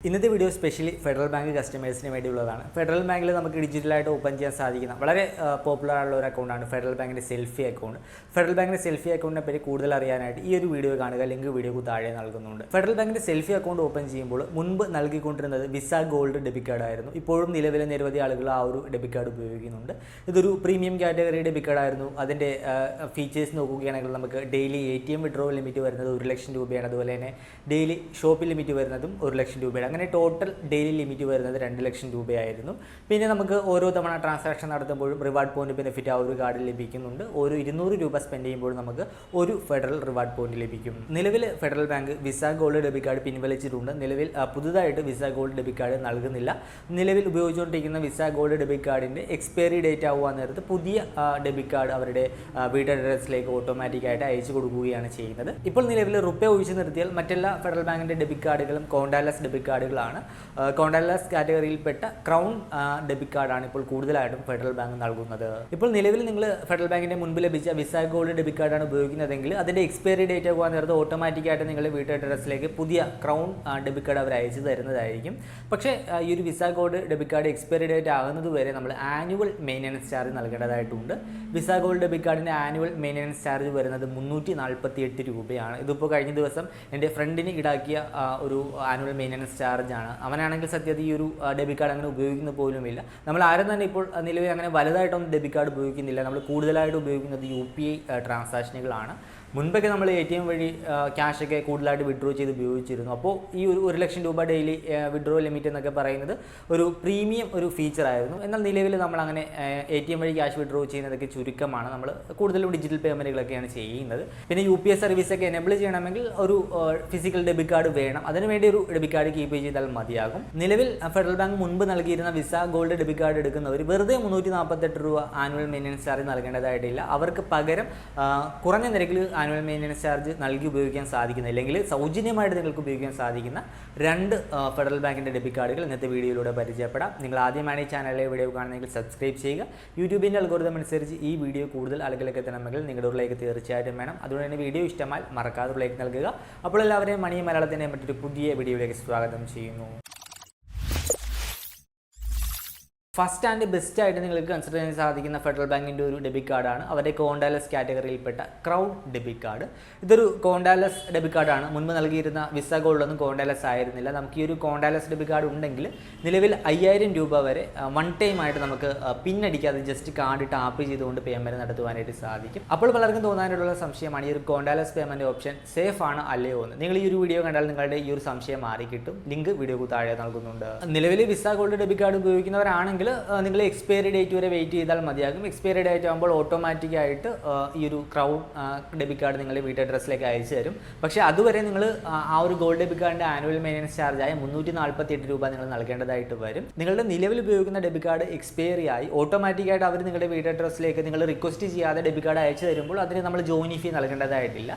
ഇന്നത്തെ video specially federal bank കസ്റ്റമേഴ്സിന് വേണ്ടിയുള്ളതാണ്. ഫെഡറൽ ബാങ്കിൽ നമുക്ക് ഡിജിറ്റലായിട്ട് ഓപ്പൺ ചെയ്യാൻ സാധിക്കുന്ന വളരെ പോപ്പുലർ ആയിട്ടുള്ള ഒരു അക്കൗണ്ടാണ് ഫെഡറൽ ബാങ്കിൻ്റെ സെൽഫി അക്കൗണ്ട്. ഫെഡറൽ ബാങ്കിൻ്റെ സെൽഫി അക്കൗണ്ടിനെ പറ്റി കൂടുതൽ അറിയാനായിട്ട് ഈ ഒരു വീഡിയോ കാണുക. ലിങ്ക് വീഡിയോക്ക് താഴെ നൽകുന്നുണ്ട്. ഫെഡറൽ ബാങ്കിൻ്റെ സെൽഫി അക്കൗണ്ട് ഓപ്പൺ ചെയ്യുമ്പോൾ മുൻപ് നൽകിക്കൊണ്ടിരുന്നത് വിസ ഗോൾഡ് ഡെബിറ്റ് കാർഡ് ആയിരുന്നു. ഇപ്പോഴും നിലവിലെ നിരവധി ആളുകൾ ആ ഒരു ഡെബിറ്റ് കാർഡ് ഉപയോഗിക്കുന്നുണ്ട്. ഇതൊരു പ്രീമിയം കാറ്റഗറി ഡെബിറ്റ് കാർഡ് ആയിരുന്നു. അതിൻ്റെ ഫീച്ചേഴ്സ് നോക്കുകയാണെങ്കിൽ നമുക്ക് ഡെയിലി ATM വിഡ്രോ ലിമിറ്റ് വരുന്നത് 1 ലക്ഷം രൂപയാണ്. അതുപോലെ തന്നെ ഡെയിലി ഷോപ്പിൽ ലിമിറ്റ് വരുന്നതും 1 ലക്ഷം രൂപയാണ്. അങ്ങനെ ടോട്ടൽ ഡെയിലി ലിമിറ്റ് വരുന്നത് 2 ലക്ഷം രൂപയായിരുന്നു. പിന്നെ നമുക്ക് ഓരോ തവണ ട്രാൻസാക്ഷൻ നടത്തുമ്പോഴും റിവാർഡ് പോയിന്റ് ബെനിഫിറ്റ് ആ ഒരു കാർഡിൽ ലഭിക്കുന്നുണ്ട്. ഒരു 200 രൂപ സ്പെൻഡ് ചെയ്യുമ്പോൾ നമുക്ക് ഒരു ഫെഡറൽ റിവാർഡ് പോയിന്റ് ലഭിക്കും. നിലവിൽ federal bank visa gold debit card പിൻവലിച്ചിട്ടുണ്ട്. നിലവിൽ പുതുതായിട്ട് വിസ ഗോൾഡ് ഡെബിറ്റ് കാർഡ് നൽകുന്നില്ല. നിലവിൽ ഉപയോഗിച്ചുകൊണ്ടിരിക്കുന്ന വിസ ഗോൾഡ് ഡെബിറ്റ് കാർഡിൻ്റെ എക്സ്പയറി ഡേറ്റ് ആവുക നേരത്ത് പുതിയ ഡെബിറ്റ് കാർഡ് അവരുടെ വീട്ട് അഡ്രസ്സിലേക്ക് ഓട്ടോമാറ്റിക്കായിട്ട് അയച്ചു കൊടുക്കുകയാണ് ചെയ്യുന്നത്. ഇപ്പോൾ നിലവിൽ റുപ്പേ ഒഴിച്ചു നിർത്തിയാൽ മറ്റെല്ലാ ഫെഡറൽ ബാങ്കിൻ്റെ ഡെബിറ്റ് കാർഡുകളും കോണ്ടാക്ട്ലെസ് ഡെബിറ്റ് കാർഡുകളാണ്. കോണ്ടാക്ട്ലെസ് കാറ്റഗറിയിൽപ്പെട്ട ക്രൗൺ ഡെബിറ്റ് കാർഡാണ് ഇപ്പോൾ കൂടുതലായിട്ടും ഫെഡറൽ ബാങ്ക് നൽകുന്നത്. ഇപ്പോൾ നിലവിൽ നിങ്ങൾ ഫെഡറൽ ബാങ്കിൻ്റെ മുൻപ് ലഭിച്ച വിസ ഗോൾഡ് ഡെബിറ്റ് കാർഡാണ് ഉപയോഗിക്കുന്നതെങ്കിൽ അതിൻ്റെ എക്സ്പയറി ഡേറ്റ് ആകുക നേരത്തെ ഓട്ടോമാറ്റിക്കായിട്ട് നിങ്ങളുടെ വീട്ട് അഡ്രസ്സിലേക്ക് പുതിയ ക്രൗൺ ഡെബിറ്റ് കാർഡ് അവർ അയച്ചു തരുന്നതായിരിക്കും. പക്ഷേ ഈ ഒരു visa gold debit card expiry date ആകുന്നത് വരെ നമ്മൾ ആനുവൽ മെയിൻ്റനൻസ് ചാർജ് നൽകേണ്ടതായിട്ടുണ്ട്. വിസ ഗോൾഡ് ഡെബിറ്റ് കാർഡിൻ്റെ ആനുവൽ മെയിൻ്റനൻസ് ചാർജ് വരുന്നത് 348 രൂപയാണ്. ഇതിപ്പോൾ കഴിഞ്ഞ ദിവസം എൻ്റെ ഫ്രണ്ടിന് ഈടാക്കിയ ഒരു ആനുവൽ മെയിൻ്റനൻസ് ചാർജാണ്. അവനാണെങ്കിൽ സത്യത്തിൽ ഈ ഒരു ഡെബിറ്റ് കാർഡ് അങ്ങനെ ഉപയോഗിക്കുന്ന പോലുമില്ല. നമ്മൾ ആരും തന്നെ ഇപ്പോൾ നിലവിൽ അങ്ങനെ വലുതായിട്ടൊന്നും ഡെബിറ്റ് കാർഡ് ഉപയോഗിക്കുന്നില്ല. നമ്മൾ കൂടുതലായിട്ട് ഉപയോഗിക്കുന്നത് UPI ട്രാൻസാക്ഷനുകളാണ്. മുൻപൊക്കെ നമ്മൾ ATM വഴി ക്യാഷൊക്കെ കൂടുതലായിട്ട് വിഡ്രോ ചെയ്ത് ഉപയോഗിച്ചിരുന്നു. അപ്പോൾ ഈ 1 ലക്ഷം രൂപ ഡെയിലി വിഡ്രോ ലിമിറ്റ് എന്നൊക്കെ പറയുന്നത് ഒരു പ്രീമിയം ഒരു ഫീച്ചറായിരുന്നു. എന്നാൽ നിലവിൽ നമ്മളങ്ങനെ ATM വഴി ക്യാഷ് വിഡ്രോ ചെയ്യുന്നതൊക്കെ ചുരുക്കമാണ്. നമ്മൾ കൂടുതലും ഡിജിറ്റൽ പേയ്മെൻറ്റുകളൊക്കെയാണ് ചെയ്യുന്നത്. പിന്നെ UPI സർവീസൊക്കെ എനേബിൾ ചെയ്യണമെങ്കിൽ ഒരു ഫിസിക്കൽ ഡെബിറ്റ് കാർഡ് വേണം. അതിനുവേണ്ടി ഒരു ഡെബിറ്റ് കാർഡ് കീപ്പ് ചെയ്താൽ മതിയാകും. നിലവിൽ ഫെഡറൽ ബാങ്ക് മുൻപ് നൽകിയിരുന്ന വിസ ഗോൾഡ് ഡെബിറ്റ് കാർഡ് എടുക്കുന്നവർ വെറുതെ 348 രൂപ ആനുവൽ മെയിൻ്റനൻസ് ചാർജ് നൽകേണ്ടതായിട്ടില്ല. അവർക്ക് പകരം കുറഞ്ഞ നിരക്കിൽ ആനുവൽ മെയിൻ്റനൻസ് ചാർജ് നൽകി ഉപയോഗിക്കാൻ സാധിക്കുന്ന, അല്ലെങ്കിൽ സൗജന്യമായിട്ട് നിങ്ങൾക്ക് ഉപയോഗിക്കാൻ സാധിക്കുന്ന 2 ഫെഡറൽ ബാങ്കിൻ്റെ ഡെബിറ്റ് കാർഡുകൾ ഇന്നത്തെ വീഡിയോയിലൂടെ പരിചയപ്പെടാം. നിങ്ങൾ ആദ്യമാണ് ഈ ചാനലിലെ വീഡിയോ കാണുന്നതെങ്കിൽ സബ്സ്ക്രൈബ് ചെയ്യുക. യൂട്യൂബിൻ്റെ അൽഗോരിതം അനുസരിച്ച് ഈ വീഡിയോ കൂടുതൽ ആളുകളിലേക്ക് എത്തണമെങ്കിൽ നിങ്ങളുടെ ഒരു ലൈക്ക് തീർച്ചയായിട്ടും വേണം. അതുകൊണ്ട് തന്നെ വീഡിയോ ഇഷ്ടമായാൽ മറക്കാതെ ലൈക്ക് നൽകുക. അപ്പോൾ എല്ലാവരെയും മണി മലയാളത്തിൻ്റെ മറ്റൊരു പുതിയ വീഡിയോയിലേക്ക് സ്വാഗതം ചെയ്യുന്നു. ഫസ്റ്റ് ആൻഡ് ബെസ്റ്റ് ആയിട്ട് നിങ്ങൾക്ക് കൺസിഡർ ചെയ്യാൻ സാധിക്കുന്ന ഫെഡറൽ ബാങ്കിൻ്റെ ഒരു ഡെബിറ്റ് കാർഡാണ് അവരുടെ കോണ്ടാക്ട്ലെസ് കാറ്റഗറിയിൽപ്പെട്ട ക്രൗൺ ഡെബിറ്റ് കാർഡ്. ഇതൊരു കോണ്ടാക്ട്ലെസ് ഡെബിറ്റ് കാർഡാണ്. മുൻപ് നൽകിയിരുന്ന വിസ ഗോൾഡൊന്നും കോണ്ടാക്ട്ലെസ് ആയിരുന്നില്ല. നമുക്ക് ഈ ഒരു കോണ്ടാക്ട്ലെസ് ഡെബിറ്റ് കാർഡ് ഉണ്ടെങ്കിൽ നിലവിൽ 5000 രൂപ വരെ വൺ ടൈം ആയിട്ട് നമുക്ക് പിൻ അടിക്കാതെ ജസ്റ്റ് കാർഡ് ടാപ്പ് ചെയ്തുകൊണ്ട് പേയ്മെൻറ്റ് നടത്തുവാനായിട്ട് സാധിക്കും. അപ്പോൾ പലർക്കും തോന്നാനായിട്ടുള്ള സംശയമാണ് ഈ ഒരു കോണ്ടാക്ട്ലെസ് പേയ്മെൻറ്റ് ഓപ്ഷൻ സേഫ് ആണ് അല്ലയോ എന്ന്. നിങ്ങൾ ഈ ഒരു വീഡിയോ കണ്ടാൽ നിങ്ങളുടെ ഈ ഒരു സംശയം മാറിക്കിട്ടും. ലിങ്ക് വീഡിയോക്ക് താഴെ നൽകുന്നുണ്ട്. നിലവിൽ വിസ ഗോൾഡ് ഡെബിറ്റ് കാർഡ് ഉപയോഗിക്കുന്നവരാണെങ്കിൽ നിങ്ങൾ എക്സ്പയറി ഡേറ്റ് വരെ വെയിറ്റ് ചെയ്താൽ മതിയാകും. എക്സ്പയറി ഡേറ്റ് ആകുമ്പോൾ ഓട്ടോമാറ്റിക്കായിട്ട് ഈ ഒരു ക്രൗൺ ഡെബിറ്റ് കാർഡ് നിങ്ങളുടെ വീട്ട് അഡ്രസ്സിലേക്ക് അയച്ചു തരും. പക്ഷേ അതുവരെ നിങ്ങൾ ആ ഒരു ഗോൾഡ് ഡെബിറ്റ് കാർഡിൻ്റെ ആനുവൽ മെയിൻ്റനൻസ് ചാർജായ 348 രൂപ നിങ്ങൾ നൽകേണ്ടതായിട്ട് വരും. നിങ്ങളുടെ നിലവിൽ ഉപയോഗിക്കുന്ന ഡെബിറ്റ് കാർഡ് എക്സ്പയറി ആയി ഓട്ടോമാറ്റിക്കായിട്ട് അവർ നിങ്ങളുടെ വീട്ട് അഡ്രസ്സിലേക്ക് നിങ്ങൾ റിക്വസ്റ്റ് ചെയ്യാതെ ഡെബിറ്റ് കാർഡ് അയച്ചു തരുമ്പോൾ അതിന് നമ്മൾ ജോയിനിങ് ഫീ നൽകേണ്ടതായിട്ടില്ല.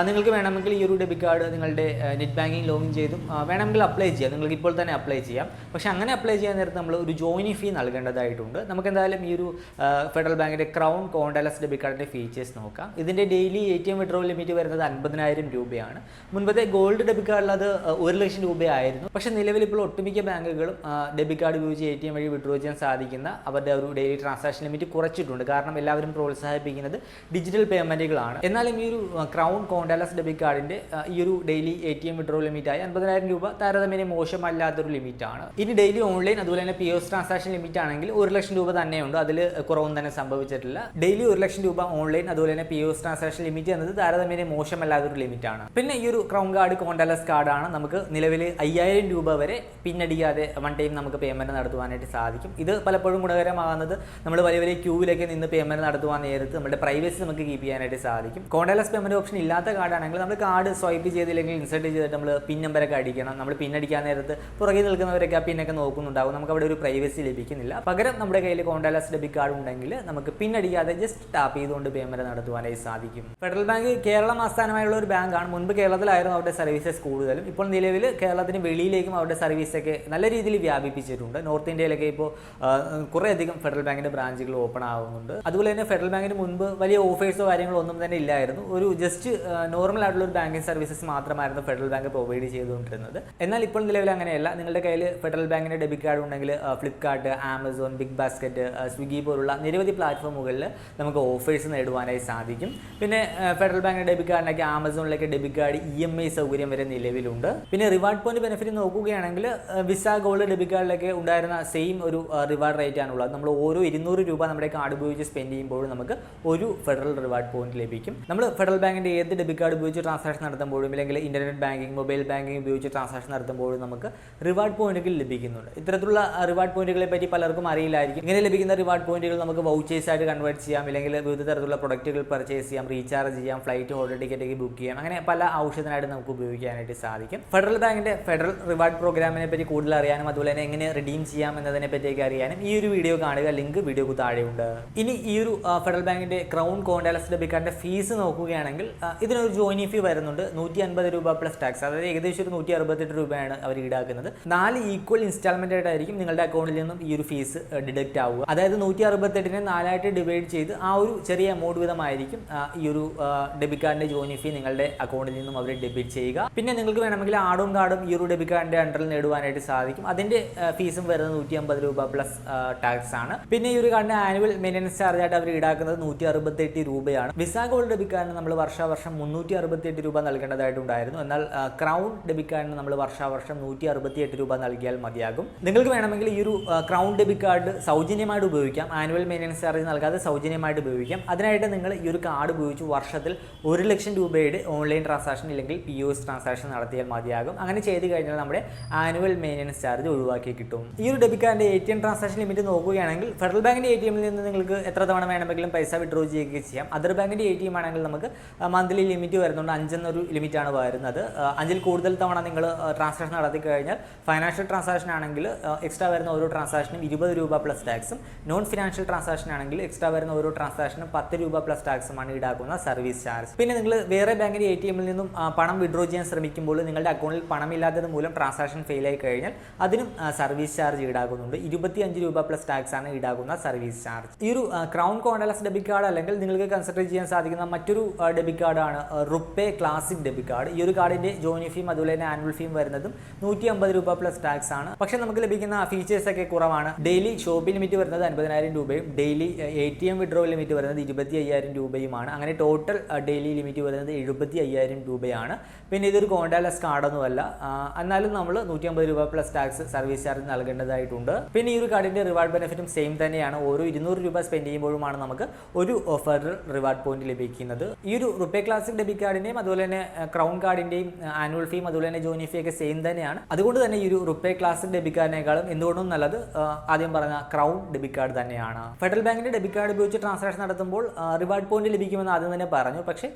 നിങ്ങൾക്ക് വേണമെങ്കിൽ ഈ ഒരു ഡെബിറ്റ് കാർഡ് നിങ്ങളുടെ നെറ്റ് ബാങ്കിങ് ലോഗിൻ ചെയ്തും വേണമെങ്കിൽ അപ്ലൈ ചെയ്യാം. നിങ്ങൾക്ക് ഇപ്പോൾ തന്നെ അപ്ലൈ ചെയ്യാം. പക്ഷേ അങ്ങനെ അപ്ലൈ ചെയ്യാൻ നേരത്ത് നമ്മൾ ഒരു ജോയിനിങ് ഫീ നൽകേണ്ടതായിട്ടുണ്ട്. നമുക്ക് എന്തായാലും ഈ ഒരു ഫെഡറൽ ബാങ്കിൻ്റെ ക്രൗൺ കോണ്ടാക്ട്ലെസ് ഡെബിറ്റ് കാർഡിൻ്റെ ഫീച്ചേഴ്സ് നോക്കാം. ഇതിൻ്റെ ഡെയിലി ATM വിഡ്രോ ലിമിറ്റ് വരുന്നത് 50,000 രൂപയാണ്. മുൻപത്തെ ഗോൾഡ് ഡെബിറ്റ് കാർഡിൽ അത് 1 ലക്ഷം രൂപയായിരുന്നു. പക്ഷേ നിലവിൽ ഇപ്പോൾ ഒട്ടുമിക്ക ബാങ്കുകളും ഡെബിറ്റ് കാർഡ് ഉപയോഗിച്ച് ATM വഴി വിഡ്രോ ചെയ്യാൻ സാധിക്കുന്ന അവരുടെ ഒരു ഡെയിലി ട്രാൻസാക്ഷൻ ലിമിറ്റ് കുറച്ചിട്ടുണ്ട്. കാരണം എല്ലാവരും പ്രോത്സാഹിപ്പിക്കുന്നത് ഡിജിറ്റൽ പേയ്മെൻറ്റുകളാണ്. എന്നാലും ഈ ഒരു ക്രൗൺ കോണ്ടാക്ട്ലെസ് ഡെബിറ്റ് കാർഡിൻ്റെ ഈ ഒരു ഡെയിലി ATM വിഡ്രോ ലിമിറ്റായി 50,000 രൂപ താരതമ്യേന മോശമല്ലാത്തൊരു ലിമിറ്റാണ്. ഇനി ഡെയിലി ഓൺലൈൻ അതുപോലെ തന്നെ POS ട്രാൻസാക്ഷൻ ലിമിറ്റ് ആണെങ്കിൽ 1 ലക്ഷം രൂപ തന്നെയുണ്ട്. അതിൽ കുറവൊന്നും തന്നെ സംഭവിച്ചിട്ടില്ല. ഡെയിലി 1 ലക്ഷം രൂപ ഓൺലൈൻ അതുപോലെ തന്നെ POS ട്രാൻസാക്ഷൻ ലിമിറ്റ് എന്നത് താരതമ്യേന മോശമല്ലാത്തൊരു ലിമിറ്റാണ്. പിന്നെ ഈ ഒരു ക്രൗൺ കാർഡ് കോണ്ടാക്ട്ലെസ് കാർഡാണ്. നമുക്ക് നിലവിൽ 5000 രൂപ വരെ പിന്നടിക്കാതെ വൺ ടൈം നമുക്ക് പേയ്മെൻറ്റ് നടത്തുവാനായിട്ട് സാധിക്കും. ഇത് പലപ്പോഴും ഗുണകരമാകുന്നത് നമ്മൾ വലിയ വലിയ ക്യൂവിലേക്ക് നിന്ന് പേയ്മെൻറ്റ് നടത്തുവാൻ നേരത്ത് നമ്മുടെ പ്രൈവസി നമുക്ക് കീപ്പ് ചെയ്യാനായിട്ട് സാധിക്കും. കോണ്ടാക്ട്ലെസ് പേയ്മെൻറ്റ് ഓപ്ഷൻ ഇല്ലാത്ത കാർഡാണെങ്കിൽ നമ്മൾ കാർഡ് സ്വൈപ്പ് ചെയ്തില്ലെങ്കിൽ ഇൻസേർട്ട് ചെയ്തിട്ട് നമ്മൾ പിൻ നമ്പറൊക്കെ അടിക്കണം. നമ്മൾ പിൻ അടിക്കാൻ നേരത്ത് പുറകെ നിൽക്കുന്നവരൊക്കെ ആ പിന്നൊക്കെ നോക്കുന്നുണ്ടാകും. നമുക്ക് അവിടെ ഒരു പ്രൈവസി ലഭിക്കും. ലഭിക്കുന്നില്ല. പകരം നമ്മുടെ കയ്യിൽ കോൺടാക്ട്ലെസ് ഡെബിറ്റ് കാർഡ് ഉണ്ടെങ്കിൽ നമുക്ക് പിന്നടിക്കാതെ ജസ്റ്റ് ടാപ്പ് ചെയ്തുകൊണ്ട് പേയ്മെന്റ് നടത്തുവാനായി സാധിക്കും. ഫെഡറൽ ബാങ്ക് കേരളം ആസ്ഥാനമായുള്ള ഒരു ബാങ്കാണ്. മുൻപ് കേരളത്തിലായിരുന്നു അവരുടെ സർവീസസ് കൂടുതലും. ഇപ്പോൾ നിലവിൽ കേരളത്തിന് വെളിയിലേക്കും അവരുടെ സർവീസൊക്കെ നല്ല രീതിയിൽ വ്യാപിപ്പിച്ചിട്ടുണ്ട്. നോർത്ത് ഇന്ത്യയിലൊക്കെ ഇപ്പോൾ കുറേയധികം ഫെഡറൽ ബാങ്കിന്റെ ബ്രാഞ്ചുകൾ ഓപ്പൺ ആവുന്നുണ്ട്. അതുപോലെ തന്നെ ഫെഡറൽ ബാങ്കിന് മുൻപ് വലിയ ഓഫേഴ്സോ കാര്യങ്ങളോ ഒന്നും തന്നെ ഇല്ലായിരുന്നു. ഒരു ജസ്റ്റ് നോർമൽ ആയിട്ടുള്ള ഒരു ബാങ്കിങ് സർവീസസ് മാത്രമായിരുന്നു ഫെഡറൽ ബാങ്ക് പ്രൊവൈഡ് ചെയ്തുകൊണ്ടിരുന്നത്. എന്നാൽ ഇപ്പോൾ നിലവിൽ അങ്ങനെയല്ല. നിങ്ങളുടെ കയ്യിൽ ഫെഡറൽ ബാങ്കിന്റെ ഡെബിറ്റ് കാർഡ് ഉണ്ടെങ്കിൽ ഫ്ലിപ്കാർട്ട്, ആമസോൺ, ബിഗ് ബാസ്ക്കറ്റ്, സ്വിഗ്ഗി പോലുള്ള നിരവധി പ്ലാറ്റ്ഫോമുകളിൽ നമുക്ക് ഓഫേഴ്സ് നേടുവാനായി സാധിക്കും. പിന്നെ ഫെഡറൽ ബാങ്കിന്റെ ഡെബിറ്റ് കാർഡിനൊക്കെ ആമസോണിലേക്ക് ഡെബിറ്റ് കാർഡ് EMI സൗകര്യം വരെ നിലവിലുണ്ട്. പിന്നെ റിവാർഡ് പോയിന്റ് ബെനിഫിറ്റ് നോക്കുകയാണെങ്കിൽ വിസ ഗോൾഡ് ഡെബിറ്റ് കാർഡിലൊക്കെ ഉണ്ടായിരുന്ന സെയിം ഒരു റിവാർഡ് റേറ്റ് ആണുള്ളത്. നമ്മൾ ഓരോ 200 രൂപ നമ്മുടെ കാർഡ് ഉപയോഗിച്ച് സ്പെൻഡ് ചെയ്യുമ്പോഴും നമുക്ക് ഒരു ഫെഡറൽ റിവാർഡ് പോയിന്റ് ലഭിക്കും. നമ്മൾ ഫെഡറൽ ബാങ്കിന്റെ ഏത് ഡെബിറ്റ് കാർഡ് ഉപയോഗിച്ച് ട്രാൻസാക്ഷൻ നടത്തുമ്പോഴും അല്ലെങ്കിൽ ഇന്റർനെറ്റ് ബാങ്കിങ്, മൊബൈൽ ബാങ്കിങ് ഉപയോഗിച്ച് ട്രാൻസാക്ഷൻ നടത്തുമ്പോഴും നമുക്ക് റിവാർഡ് പോയിന്റുകൾ ലഭിക്കുന്നുണ്ട്. ഇത്തരത്തിലുള്ള റിവാർഡ് പോയിന്റുകളെ പറ്റി പലർക്കും അറിയില്ലായിരിക്കും. ഇങ്ങനെ ലഭിക്കുന്ന റിവാർഡ് പോയിന്റുകൾ നമുക്ക് വൗച്ചേഴ്സ് ആയിട്ട് കൺവേർട്ട് ചെയ്യാം, അല്ലെങ്കിൽ വിവിധ തരത്തിലുള്ള പ്രൊഡക്റ്റുകൾ പർച്ചേസ് ചെയ്യാം, റീചാർജ് ചെയ്യാം, ഫ്ലൈറ്റ് ഹോട്ടൽ ടിക്കറ്റ് ബുക്ക് ചെയ്യാം, അങ്ങനെ പല ആവശ്യത്തിനായിട്ട് നമുക്ക് ഉപയോഗിക്കാനായിട്ട് സാധിക്കും. ഫെഡറൽ ബാങ്കിന്റെ ഫെഡറൽ റിവാർഡ് പ്രോഗ്രാമിനെ പറ്റി കൂടുതൽ അറിയാനും അതുപോലെ തന്നെ എങ്ങനെ റിഡീം ചെയ്യാം എന്നതിനെ പറ്റിയൊക്കെ അറിയാനും ഈ ഒരു വീഡിയോ കാണുക. ലിങ്ക് വീഡിയോക്ക് താഴെയുണ്ട്. ഇനി ഈ ഒരു ഫെഡറൽ ബാങ്കിന്റെ ക്രൗൺ കോൺടാക്ട്ലെസ് ഡെബിറ്റ് കാർഡിന്റെ ഫീസ് നോക്കുകയാണെങ്കിൽ ഇതിനൊരു ജോയിനിങ് ഫീ വരുന്നുണ്ട് 150 രൂപ പ്ലസ് ടാക്സ്. അതായത് ഏകദേശം ഒരു 168 രൂപയാണ് അവർ ഈടാക്കുന്നത്. 4 ഈക്വൽ ഇൻസ്റ്റാൾമെന്റ് ആയിട്ടായിരിക്കും നിങ്ങളുടെ അക്കൗണ്ടിൽ നിന്നും ഈ ഒരു ഫീസ് ഡിഡക്റ്റ് ആവുക. അതായത് 168നെ 4 ഡിവൈഡ് ചെയ്ത് ആ ഒരു ചെറിയ എമൗണ്ട് വീതമായിരിക്കും ഈ ഒരു ഡെബിറ്റ് കാർഡിന്റെ ജോയിനിങ് ഫീ നിങ്ങളുടെ അക്കൗണ്ടിൽ നിന്നും അവർ ഡെബിറ്റ് ചെയ്യുക. പിന്നെ നിങ്ങൾക്ക് വേണമെങ്കിൽ ആഡും കാർഡും ഈ ഒരു ഡെബിറ്റ് കാർഡിന്റെ അണ്ടറിൽ നേടുവാനായിട്ട് സാധിക്കും. അതിന്റെ ഫീസും വരുന്നത് 150 രൂപ പ്ലസ് ടാക്സ് ആണ്. പിന്നെ ഈ ഒരു കാർഡിന്റെ ആനുവൽ മെയിൻ്റനൻസ് ചാർജ് ആയിട്ട് അവർ ഈടാക്കുന്നത് 168 രൂപയാണ്. വിസ ഗോൾഡ് ഡെബിറ്റ് കാർഡിന് നമ്മൾ വർഷാവർഷം 368 രൂപ നൽകേണ്ടതായിട്ടുണ്ടായിരുന്നു. എന്നാൽ ക്രൗൺ ഡെബിറ്റ് കാർഡിന് നമ്മൾ വർഷാവർഷം 168 രൂപ നൽകിയാൽ മതിയാകും. നിങ്ങൾക്ക് വേണമെങ്കിൽ ഈ ഒരു ക്രൗൺ ഡെബിറ്റ് കാർഡ് സൗജന്യമായിട്ട് ഉപയോഗിക്കാം. ആനുവൽ മെയിൻ്റനൻസ് ചാർജ് നൽകാതെ സൗജന്യമായിട്ട് ഉപയോഗിക്കാം. അതിനായിട്ട് നിങ്ങൾ ഈ ഒരു കാർഡ് ഉപയോഗിച്ച് വർഷത്തിൽ 1 ലക്ഷം രൂപയുടെ ഓൺലൈൻ ട്രാൻസാക്ഷൻ അല്ലെങ്കിൽ POS ട്രാൻസാക്ഷൻ നടത്തിയാൽ മതിയാകും. അങ്ങനെ ചെയ്ത് കഴിഞ്ഞാൽ നമ്മുടെ ആനുവൽ മെയിൻ്റനൻസ് ചാർജ് ഒഴിവാക്കി കിട്ടും. ഈ ഒരു ഡെബിറ്റ് കാർഡിന്റെ ATM ട്രാൻസാക്ഷൻ ലിമിറ്റ് നോക്കുകയാണെങ്കിൽ ഫെഡറൽ ബാങ്കിന്റെ ATMൽ നിന്ന് നിങ്ങൾക്ക് എത്ര തവണ വേണമെങ്കിലും പൈസ വിഡ്രോ ചെയ്യുകയും ചെയ്യാം. അതർ ബാങ്കിന്റെ ATM ആണെങ്കിൽ നമുക്ക് മന്ത്ലി ലിമിറ്റ് വരുന്നുണ്ട്. 5 എന്നൊരു ലിമിറ്റാണ് വരുന്നത്. 5ൽ കൂടുതൽ തവണ നിങ്ങൾ ട്രാൻസാക്ഷൻ നടത്തി കഴിഞ്ഞാൽ ഫൈനാൻഷ്യൽ ട്രാൻസാക്ഷൻ ആണെങ്കിൽ എക്സ്ട്രാ വരുന്ന ഓരോ ട്രാൻസാക്ഷനും 20 രൂപ പ്ലസ് ടാക്സും, നോൺ ഫിനാൻഷ്യൽ ട്രാൻസാക്ഷൻ ആണെങ്കിൽ എക്സ്ട്രാ വരുന്ന ഓരോ ട്രാൻസാക്ഷനും 10 രൂപ പ്ലസ് ടാക്സുമാണ് ഈടാക്കുന്ന സർവീസ് ചാർജ്. പിന്നെ നിങ്ങൾ വേറെ ബാങ്കിന്റെ ATMൽ നിന്നും പണം വിഡ്രോ ചെയ്യാൻ ശ്രമിക്കുമ്പോൾ നിങ്ങളുടെ അക്കൗണ്ടിൽ പണമില്ലാത്തത് മൂലം ട്രാൻസാക്ഷൻ ഫെയിൽ ആയി കഴിഞ്ഞാൽ അതിനും സർവീസ് ചാർജ് ഈടാക്കുന്നുണ്ട്. 25 രൂപ പ്ലസ് ടാക്സ് ആണ് ഈടാക്കുന്ന സർവീസ് ചാർജ്. ഈ ഒരു ക്രൗൺ കോൺടാക്ട്ലെസ് ഡെബിറ്റ് കാർഡ് അല്ലെങ്കിൽ നിങ്ങൾക്ക് കൺസിഡർ ചെയ്യാൻ സാധിക്കുന്ന മറ്റൊരു ഡെബിറ്റ് കാർഡാണ് റുപ്പേ ക്ലാസിക് ഡെബിറ്റ് കാർഡ്. ഈ ഒരു കാർഡിന്റെ ജോയിനിങ് ഫീം അതുപോലെ തന്നെ ആനുവൽ ഫീം വരുന്നതും 150 രൂപ പ്ലസ് ടാക്സ് ആണ്. പക്ഷെ നമുക്ക് ലഭിക്കുന്ന ഫീച്ചേഴ്സ് ഒക്കെ കുറവാണ്. ഡെയിലി ഷോപ്പിംഗ് ലിമിറ്റ് വരുന്നത് 50,000 രൂപയും ഡെയിലി ATM വിഡ്രോ ലിമിറ്റ് വരുന്നത് 25,000 രൂപയുമാണ്. അങ്ങനെ ടോട്ടൽ ഡെയിലി ലിമിറ്റ് വരുന്നത് 75,000 രൂപയാണ്. പിന്നെ ഇതൊരു കോൺടാക്ട്ലെസ് കാർഡൊന്നുമല്ല. എന്നാലും നമ്മൾ 150 രൂപ പ്ലസ് ടാക്സ് സർവീസ് ചാർജ് നൽകേണ്ടതായിട്ടുണ്ട്. പിന്നെ ഈ ഒരു കാർഡിന്റെ റിവാർഡ് ബെനിഫിറ്റും സെയിം തന്നെയാണ്. ഓരോ 200 രൂപ സ്പെൻഡ് ചെയ്യുമ്പോഴുമാണ് നമുക്ക് ഒരു ഫെഡറൽ റിവാർഡ് പോയിന്റ് ലഭിക്കുന്നത്. ഈ ഒരു റുപ്പേ ക്ലാസിക് ഡെബിറ്റ് കാർഡിന്റെയും അതുപോലെ തന്നെ ക്രൗൺ കാർഡിന്റെയും ആനുവൽ ഫീം അതുപോലെ തന്നെ ജോയിനിങ് ഫീ ഒക്കെ സെയിം തന്നെയാണ്. അതുകൊണ്ട് തന്നെ ഈ ഒരു റുപ്പേ ക്ലാസിക് ഡെബിറ്റ് കാർഡിനേക്കാളും എന്തുകൊണ്ടും നല്ലത് ആദ്യം പറഞ്ഞ ക്രൗൺ ഡെബിറ്റ് കാർഡ് തന്നെയാണ്. ഫെഡറൽ ബാങ്കിന്റെ ഡെബിറ്റ് കാർഡ് ഉപയോഗിച്ച് ട്രാൻസാക്ഷൻ നടത്തുമ്പോൾ റിവാർഡ് പോയിന്റ് ലഭിക്കുമെന്ന് ആദ്യം തന്നെ പറഞ്ഞു. പക്ഷേ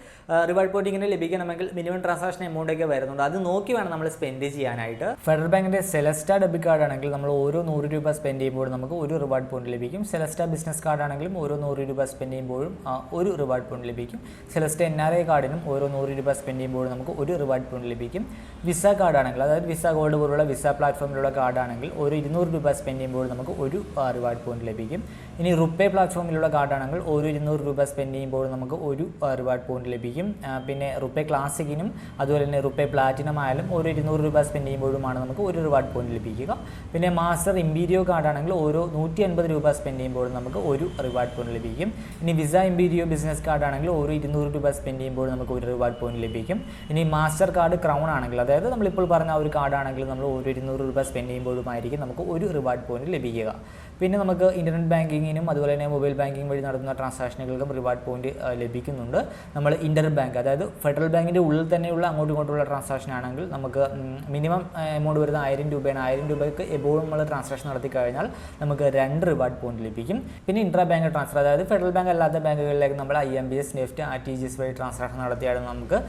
റിവാർഡ് പോയിന്റ് ഇങ്ങനെ ലഭിക്കണമെങ്കിൽ മിനിമം ട്രാൻസാക്ഷൻ എമൗണ്ട് ഒക്കെ വരുന്നുണ്ട്. അത് നോക്കി വേണം നമ്മൾ സ്പെൻഡ് ചെയ്യാനായിട്ട്. ഫെഡറൽ ബാങ്കിന്റെ സെലസ്റ്റ ഡെബിറ്റ് കാർഡ് ആണെങ്കിൽ നമ്മൾ ഓരോ 100 രൂപ സ്പെൻഡ് ചെയ്യുമ്പോൾ നമുക്ക് ഒരു റിവാർഡ് പോയിന്റ് ലഭിക്കും. സെലസ്റ്റ ബിസിനസ് കാർഡ് ആണെങ്കിലും ഓരോ 100 രൂപ സ്പെൻഡ് ചെയ്യുമ്പോഴും ഒരു റിവാർഡ് പോയിന്റ് ലഭിക്കും. സെലസ്റ്റ NRI കാർഡിനും ഓരോ 100 രൂപ സ്പെൻഡ് ചെയ്യുമ്പോൾ നമുക്ക് ഒരു റിവാർഡ് പോയിന്റ് ലഭിക്കും. വിസ കാർഡ് ആണെങ്കിൽ അതായത് വിസ ഗോൾഡ് പോലുള്ള വിസ പ്ലാറ്റ്ഫോമിലുള്ള കാർഡ് ആണെങ്കിൽ ഓരോ 200 രൂപ സ്പെൻഡ് ചെയ്യുമ്പോൾ നമുക്ക് ഒരു റിവാർഡ് പോയിന്റ് ലഭിക്കും. ഇനി റുപ്പേ പ്ലാറ്റ്ഫോമിലുള്ള കാർഡാണെങ്കിൽ ഓരോ 200 രൂപ സ്പെൻഡ് ചെയ്യുമ്പോൾ നമുക്ക് ഒരു റിവാർഡ് പോയിന്റ് ലഭിക്കും. പിന്നെ റുപ്പേ ക്ലാസിക്കിനും അതുപോലെ തന്നെ റുപ്പേ പ്ലാറ്റിനം ആയാലും ഓരോ 200 രൂപ സ്പെൻഡ് ചെയ്യുമ്പോഴുമാണ് നമുക്ക് ഒരു റിവാർഡ് പോയിന്റ് ലഭിക്കുക. പിന്നെ മാസ്റ്റർ ഇമ്പീരിയോ കാർഡാണെങ്കിൽ ഓരോ 150 രൂപ സ്പെൻഡ് ചെയ്യുമ്പോൾ നമുക്ക് ഒരു റിവാർഡ് പോയിന്റ് ലഭിക്കും. ഇനി വിസ ഇമ്പീരിയോ ബിസിനസ് കാർഡാണെങ്കിൽ ഓരോ 200 രൂപ സ്പെൻഡ് ചെയ്യുമ്പോൾ നമുക്ക് ഒരു റിവാർഡ് പോയിന്റ് ലഭിക്കും. ഇനി മാസ്റ്റർ കാർഡ് ക്രൗൺ ആണെങ്കിൽ അതായത് നമ്മളിപ്പോൾ പറഞ്ഞ ഒരു കാർഡാണെങ്കിൽ നമ്മൾ ഓരോ 200 രൂപ സ്പെൻഡ് ചെയ്യുമ്പോഴുമായിരിക്കും നമുക്ക് ഒരു റിവാർഡ് പോയിന്റ് ലഭിക്കുക. പിന്നെ നമുക്ക് ഇന്റർനെറ്റ് ബാങ്കിങ്ങിനും അതുപോലെ തന്നെ മൊബൈൽ ബാങ്കിങ് വഴി നടത്തുന്ന ട്രാൻസാക്ഷനുകൾക്കും റിവാർഡ് പോയിന്റ് ലഭിക്കുന്നുണ്ട്. നമ്മൾ ഇന്റർ ബാങ്ക് അതായത് ഫെഡറൽ ബാങ്കിൻ്റെ ഉള്ളിൽ തന്നെയുള്ള അങ്ങോട്ടും ഇങ്ങോട്ടുള്ള ട്രാൻസാക്ഷൻ ആണെങ്കിൽ നമുക്ക് മിനിമം എമൗണ്ട് വരുന്ന 1000 രൂപയാണ്. 1000 രൂപയ്ക്ക് എബോവ് നമ്മൾ ട്രാൻസാക്ഷൻ നടത്തി കഴിഞ്ഞാൽ നമുക്ക് 2 റിവാർഡ് പോയിന്റ് ലഭിക്കും. പിന്നെ ഇൻട്രാ ബാങ്ക് ട്രാൻസ്ഫർ അതായത് ഫെഡറൽ ബാങ്ക് അല്ലാത്ത ബാങ്കുകളിലേക്ക് നമ്മൾ IMPS, നെഫ്റ്റ്, RTGS വഴി ട്രാൻസാക്ഷൻ നടത്തിയാൽ നമുക്ക്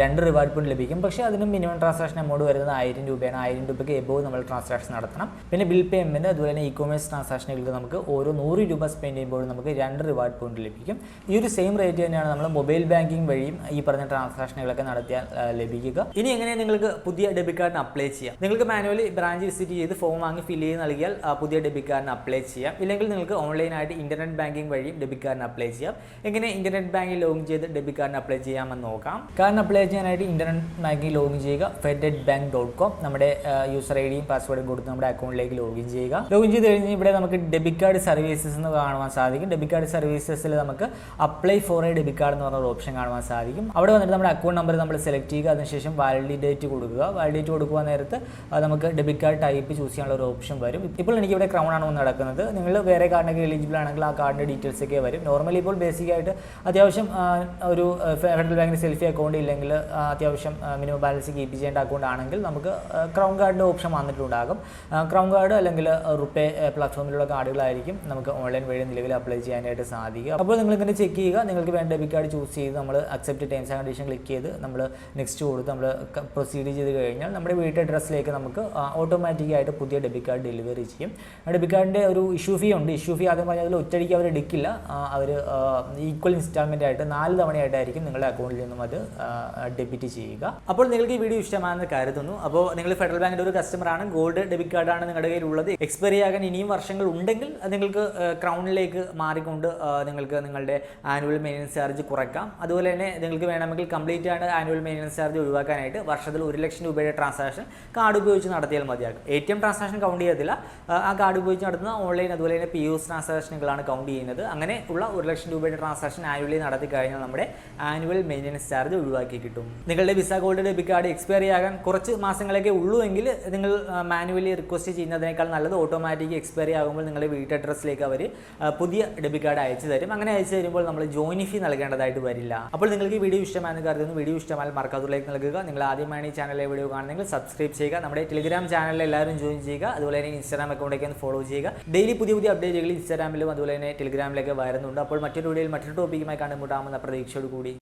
2 റിവാർഡ് പോയിന്റ് ലഭിക്കും. പക്ഷേ അതിന് മിനിമം ട്രാൻസാക്ഷൻ എമൗണ്ട് വരുന്നത് 1000 രൂപയാണ്. 1000 രൂപയ്ക്ക് എബോവ് നമ്മൾ ട്രാൻസാക്ഷൻ നടത്തണം. പിന്നെ ബിൽ പേയ്മെന്റ് അതുപോലെ തന്നെ ഇ-കൊമേഴ്സ് ട്രാൻസാക്ഷൻ ട്രാൻസാക്ഷനുകൾക്ക് നമുക്ക് ഓരോ 100 രൂപ സ്പെൻഡ് ചെയ്യുമ്പോഴും നമുക്ക് 2 റിവാർഡ് പോയിന്റ് ലഭിക്കും. ഈ ഒരു സെയിം റേറ്റ് തന്നെയാണ് നമ്മൾ മൊബൈൽ ബാങ്കിങ് വഴിയും ഈ പറഞ്ഞ ട്രാൻസാക്ഷനുകളൊക്കെ നടത്തിയാൽ ലഭിക്കുക. ഇനി എങ്ങനെ നിങ്ങൾക്ക് പുതിയ ഡെബിറ്റ് കാർഡിന് അപ്ലൈ ചെയ്യാം? നിങ്ങൾക്ക് മാനുവലി ബ്രാഞ്ച് വിസിറ്റ് ചെയ്ത് ഫോം വാങ്ങി ഫില്ല് ചെയ്ത് നൽകിയാൽ പുതിയ ഡെബിറ്റ് കാർഡിന് അപ്ലൈ ചെയ്യാം. ഇല്ലെങ്കിൽ നിങ്ങൾക്ക് ഓൺലൈനായിട്ട് ഇന്റർനെറ്റ് ബാങ്കിങ് വഴിയും ഡെബിറ്റ് കാർഡിന് അപ്ലൈ ചെയ്യാം. എങ്ങനെ ഇന്റർനെറ്റ് ബാങ്കിൽ ലോഗിൻ ചെയ്ത് ഡെബിറ്റ് കാർഡിന് അപ്ലൈ ചെയ്യാമെന്ന് നോക്കാം. കാർഡിന് അപ്ലൈ ചെയ്യാനായിട്ട് ഇന്റർനെറ്റ് ബാങ്കിൽ ലോഗിൻ ചെയ്യുക. fedbank.com നമ്മുടെ യൂസർ ഐ ഡിയും പാസ്വേഡും കൊടുത്ത് നമ്മുടെ അക്കൗണ്ടിലേക്ക് ലോഗിൻ ചെയ്യുക. ലോഗിൻ ചെയ്ത് കഴിഞ്ഞ് ഇവിടെ നമുക്ക് ഡെബിറ്റ് കാർഡ് സർവീസസ് എന്ന് കാണുവാൻ സാധിക്കും. ഡെബിറ്റ് കാർഡ് സർവീസസിൽ നമുക്ക് apply for A debit card എന്ന് പറഞ്ഞ ഒരു ഓപ്ഷൻ കാണുവാൻ സാധിക്കും. അവിടെ വന്നിട്ട് നമ്മുടെ അക്കൗണ്ട് നമ്പർ നമ്മൾ സെലക്ട് ചെയ്യുക. അതിനുശേഷം വാലിഡേറ്റ് കൊടുക്കുക. വാലിഡേറ്റ് കൊടുക്കുക നേരത്ത് നമുക്ക് ഡെബിറ്റ് കാർഡ് ടൈപ്പ് ചൂസ് ചെയ്യാനുള്ള ഒരു ഓപ്ഷൻ വരും. ഇപ്പോൾ എനിക്ക് ഇവിടെ ക്രൗൺ ആണ് നടക്കുന്നത്. നിങ്ങൾ വേറെ കാർഡിനൊക്കെ എലിജിബിൾ ആണെങ്കിൽ ആ കാർഡിൻ്റെ ഡീറ്റെയിൽസ് ഒക്കെ വരും. നോർമലി ഇപ്പോൾ ബേസിക്കായിട്ട് അത്യാവശ്യം ഒരു ഫെഡറൽ ബാങ്കിൻ്റെ സെൽഫി അക്കൗണ്ട് ഇല്ലെങ്കിൽ അത്യാവശ്യം മിനിമം ബാലൻസ് കീപ്പ് ചെയ്യേണ്ട അക്കൗണ്ട് ആണെങ്കിൽ നമുക്ക് ക്രൗൺ കാർഡിൻ്റെ ഓപ്ഷൻ വന്നിട്ടുണ്ടാകും. ക്രൗൺ കാർഡ് അല്ലെങ്കിൽ റുപേ പ്ലാറ്റ്ഫോമിലുള്ള കാർഡുകളായിരിക്കും നമുക്ക് ഓൺലൈൻ വഴി നിലവിൽ അപ്ലൈ ചെയ്യാനായിട്ട് സാധിക്കുക. അപ്പോൾ നിങ്ങൾ ഇങ്ങനെ ചെക്ക് ചെയ്യുക. നിങ്ങൾക്ക് വേണ്ട ഡെബിറ്റ് കാർഡ് ചൂസ് ചെയ്ത് നമ്മൾ accept terms and condition click ചെയ്ത് നമ്മൾ നെക്സ്റ്റ് കൊടുത്ത് നമ്മൾ പ്രൊസീഡ് ചെയ്ത് കഴിഞ്ഞാൽ നമ്മുടെ വീട്ട് അഡ്രസ്സിലേക്ക് നമുക്ക് ഓട്ടോമാറ്റിക്കായിട്ട് പുതിയ ഡെബിറ്റ് കാർഡ് ഡെലിവറി ചെയ്യും. ഡെബിറ്റ് കാർഡിൻ്റെ ഒരു ഇഷ്യൂ ഫീ ഉണ്ട്. ഇഷ്യൂ ഫീ ആദ്യം പറഞ്ഞാൽ അതിൽ ഒറ്റയടിക്ക് അവർ എടുക്കില്ല. അവർ ഈക്വൽ ഇൻസ്റ്റാൾമെൻ്റ് ആയിട്ട് 4 തവണയായിട്ടായിരിക്കും നിങ്ങളുടെ അക്കൗണ്ടിൽ നിന്നും അത് ഡെബിറ്റ് ചെയ്യുക. അപ്പോൾ നിങ്ങൾക്ക് ഈ വീഡിയോ ഇഷ്ടമാണെന്ന് കരുതുന്നു. അപ്പോൾ നിങ്ങൾ ഫെഡറൽ ബാങ്കിൻ്റെ ഒരു കസ്റ്റമറാണ്, ഗോൾഡ് ഡെബിറ്റ് കാർഡാണ് നിങ്ങളുടെ കയ്യിലുള്ളത്, എക്സ്പയറി ആകാൻ ഇനിയും വർഷങ്ങൾ ഉണ്ടെങ്കിൽ നിങ്ങൾക്ക് ക്രൗണിലേക്ക് മാറിക്കൊണ്ട് നിങ്ങൾക്ക് നിങ്ങളുടെ ആനുവൽ മെയിൻ്റനൻസ് ചാർജ് കുറയ്ക്കാം. അതുപോലെ തന്നെ നിങ്ങൾക്ക് വേണമെങ്കിൽ കംപ്ലീറ്റ് ആണ് ആനുവൽ മെയിൻ്റനൻസ് ചാർജ് ഒഴിവാക്കാനായിട്ട് വർഷത്തിൽ 1 ലക്ഷം രൂപയുടെ ട്രാൻസാക്ഷൻ കാർഡ് ഉപയോഗിച്ച് നടത്തിയാൽ മതിയാകും. ATM ട്രാൻസാക്ഷൻ കൗണ്ട് ചെയ്യത്തില്ല. ആ കാർഡ് ഉപയോഗിച്ച് നടത്തുന്ന ഓൺലൈൻ അതുപോലെ തന്നെ POS ട്രാൻസാക്ഷനുകളാണ് കൗണ്ട് ചെയ്യുന്നത്. അങ്ങനെ ഉള്ള 1 ലക്ഷം രൂപയുടെ ട്രാൻസാക്ഷൻ ആനുവലി നടത്തി കഴിഞ്ഞാൽ നമ്മുടെ ആനുവൽ മെയിൻ്റനൻസ് ചാർജ് ഒഴിവാക്കി കിട്ടും. നിങ്ങളുടെ visa gold debit card expiry ആകാൻ കുറച്ച് മാസങ്ങളൊക്കെ ഉള്ളൂ എങ്കിൽ നിങ്ങൾ മാനുവലി റിക്വസ്റ്റ് ചെയ്യുന്നതിനേക്കാൾ നല്ലത് ഓട്ടോമാറ്റിക് എക്സ്പയറി ആകുമ്പോൾ നിങ്ങളുടെ വീട്ട് അഡ്രസ്സിലേക്ക് അവർ പുതിയ ഡെബിറ്റ് കാർഡ് അയച്ചു തരും. അങ്ങനെ അയച്ചു തരുമ്പോൾ നമ്മൾ ജോയിൻ ഫീ നൽകേണ്ടതായിട്ട് വരില്ല. അപ്പോൾ നിങ്ങൾക്ക് ഈ വീഡിയോ ഇഷ്ടമാണെന്ന് കരുതുന്നു. വീഡിയോ ഇഷ്ടമായാൽ മറക്കാതെ ലൈക്ക് നൽകുക. നിങ്ങൾ ആദ്യമാണ് ഈ ചാനലിലെ വീഡിയോ കാണുന്നെങ്കിൽ സബ്സ്ക്രൈബ് ചെയ്യുക. നമ്മുടെ ടെലിഗ്രാം ചാനലിൽ എല്ലാവരും ജോയിൻ ചെയ്യുക. അതുപോലെ തന്നെ ഇൻസ്റ്റാഗ്രാം അക്കൗണ്ടൊക്കെ ഒന്ന് ഫോളോ ചെയ്യുക. ഡെയിലി പുതിയ അപ്ഡേറ്റുകൾ ഇൻസ്റ്റാഗ്രാമിലും അതുപോലെ തന്നെ ടെലിഗ്രാമിലൊക്കെ വരുന്നുണ്ട്. അപ്പോൾ മറ്റൊരു വീഡിയോയിൽ മറ്റൊരു ടോപ്പിക്കുമായി കണ്ടുമുട്ടാമെന്ന പ്രതീക്ഷയോട് കൂടി